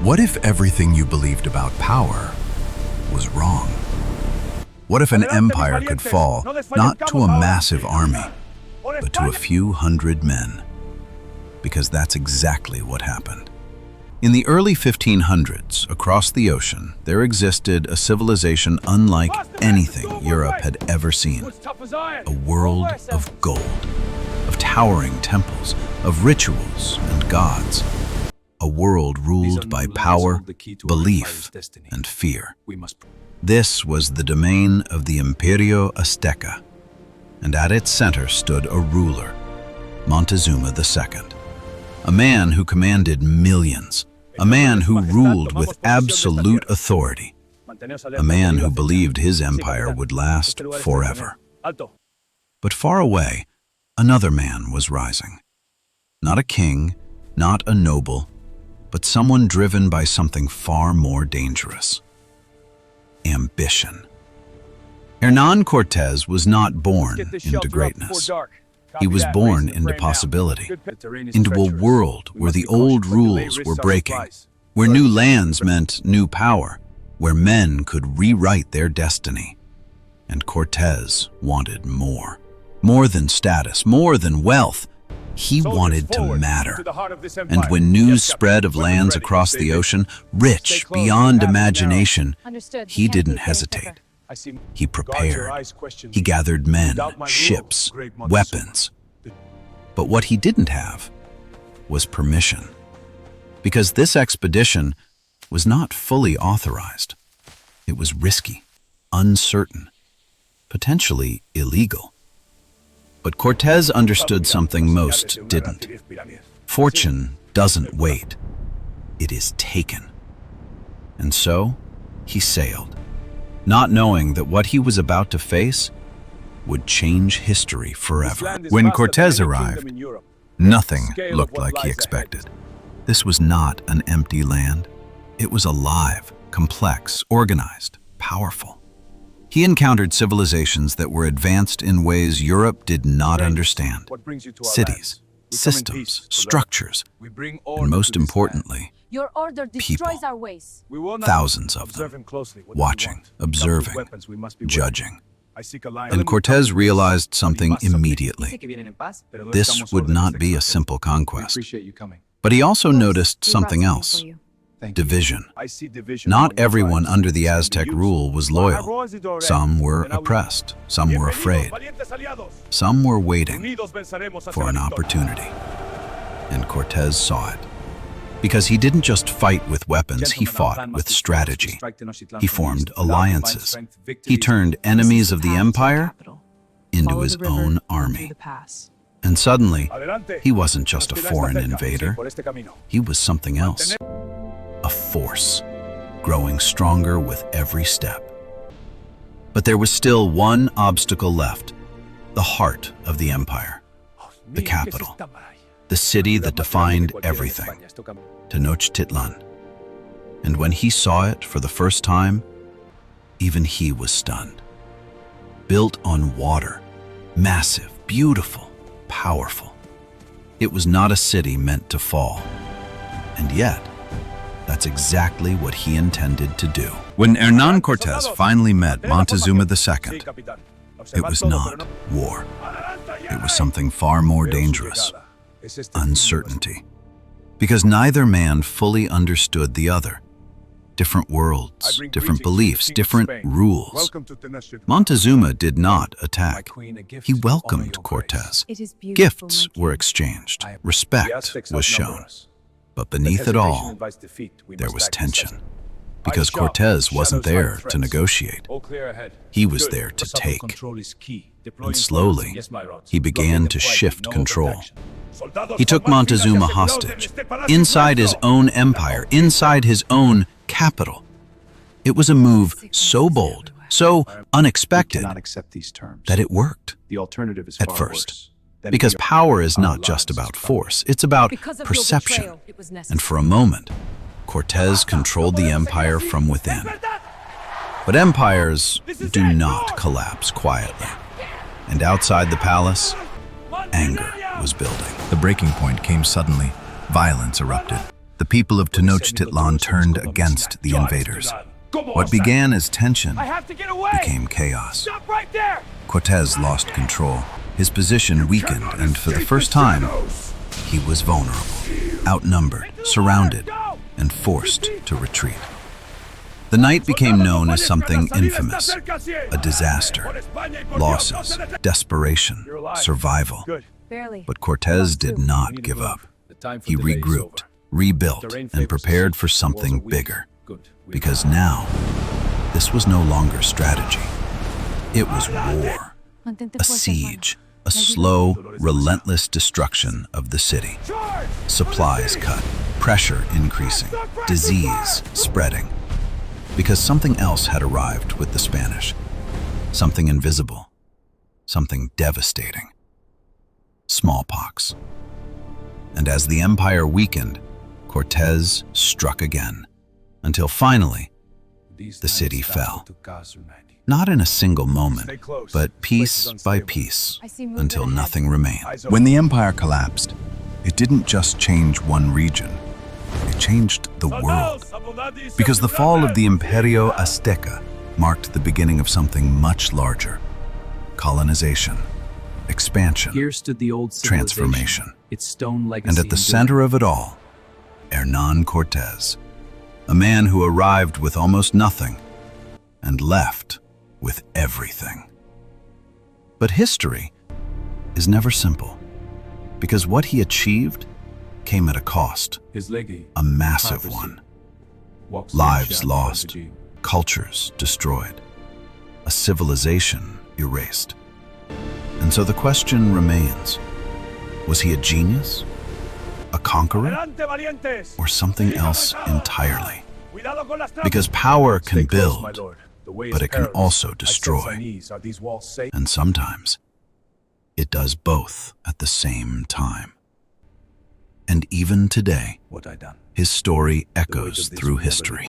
What if everything you believed about power was wrong? What if an empire could fall, not to a massive army, but to a few hundred men? Because that's exactly what happened. In the early 1500s, across the ocean, there existed a civilization unlike anything Europe had ever seen. A world of gold, of towering temples, of rituals and gods. A world ruled by power, belief, and fear. This was the domain of the Imperio Azteca, and at its center stood a ruler, Montezuma II, a man who commanded millions, a man who ruled with absolute authority, a man who believed his empire would last forever. But far away, another man was rising. Not a king, not a noble, but someone driven by something far more dangerous. Ambition. Hernán Cortés was not born into greatness. He was born into possibility, into a world where the old rules were breaking, where new lands meant new power, where men could rewrite their destiny. And Cortés wanted more. More than status, more than wealth. He wanted to matter. And when news spread of lands across the ocean, rich beyond imagination, he didn't hesitate. He prepared. He gathered men, ships, weapons. But what he didn't have was permission. Because this expedition was not fully authorized. It was risky, uncertain, potentially illegal. But Cortés understood something most didn't. Fortune doesn't wait. It is taken. And so, he sailed, not knowing that what he was about to face would change history forever. When Cortés arrived, nothing looked like he expected. This was not an empty land. It was alive, complex, organized, powerful. He encountered civilizations that were advanced in ways Europe did not understand. Cities, systems, structures, and most importantly, people. Thousands of them, watching, observing, judging. And Cortés realized something immediately. This would not be a simple conquest. But he also noticed something else. Division. Not everyone under the Aztec rule was loyal. Some were oppressed. Some were afraid. Some were waiting for an opportunity. And Cortés saw it. Because he didn't just fight with weapons, he fought with strategy. He formed alliances. He turned enemies of the empire into his own army. And suddenly, he wasn't just a foreign invader. He was something else. A force, growing stronger with every step. But there was still one obstacle left, the heart of the empire, the capital, the city that defined everything, Tenochtitlán. And when he saw it for the first time, even he was stunned. Built on water, massive, beautiful, powerful. It was not a city meant to fall. And yet, that's exactly what he intended to do. When Hernán Cortés finally met Montezuma II, it was not war. It was something far more dangerous, uncertainty. Because neither man fully understood the other. Different worlds, different beliefs, different rules. Montezuma did not attack. He welcomed Cortés. Gifts were exchanged. Respect was shown. But beneath it all, there was tension. Because Cortés wasn't there to negotiate. He was there to take. And slowly, he began to shift control. He took Montezuma hostage, inside his own empire, inside his own capital. It was a move so bold, so unexpected, that it worked at first. Because power is not just about force, it's about perception. And for a moment, Cortés controlled the empire from within. But empires do not collapse quietly. And outside the palace, anger was building. The breaking point came suddenly. Violence erupted. the people of Tenochtitlan turned against the invaders. What began as tension became chaos. Cortés lost control. His position weakened, and for the first time, he was vulnerable, outnumbered, surrounded, and forced to retreat. The night became known as something infamous, a disaster, losses, desperation, survival. But Cortés did not give up. He regrouped, rebuilt, and prepared for something bigger. Because now, this was no longer strategy. It was war, a siege, a slow, relentless destruction of the city. Supplies cut, pressure increasing, disease spreading. Because something else had arrived with the Spanish. Something invisible, something devastating. Smallpox. And as the empire weakened, Cortés struck again, until finally, the city fell. Not in a single moment, but piece by piece, until nothing remained. When the empire collapsed, it didn't just change one region, it changed the world. Because the fall of the Imperio Azteca marked the beginning of something much larger: colonization, expansion, Here stood the old transformation. its stone legacy And at the center of it all, Hernán Cortés, a man who arrived with almost nothing and left with everything. But history is never simple, because what he achieved came at a cost, a massive one. Lives lost, cultures destroyed, a civilization erased. And so the question remains, was he a genius, a conqueror, or something else entirely? Because power can build, but it can also destroy. And sometimes it does both at the same time. And even today, his story echoes through history.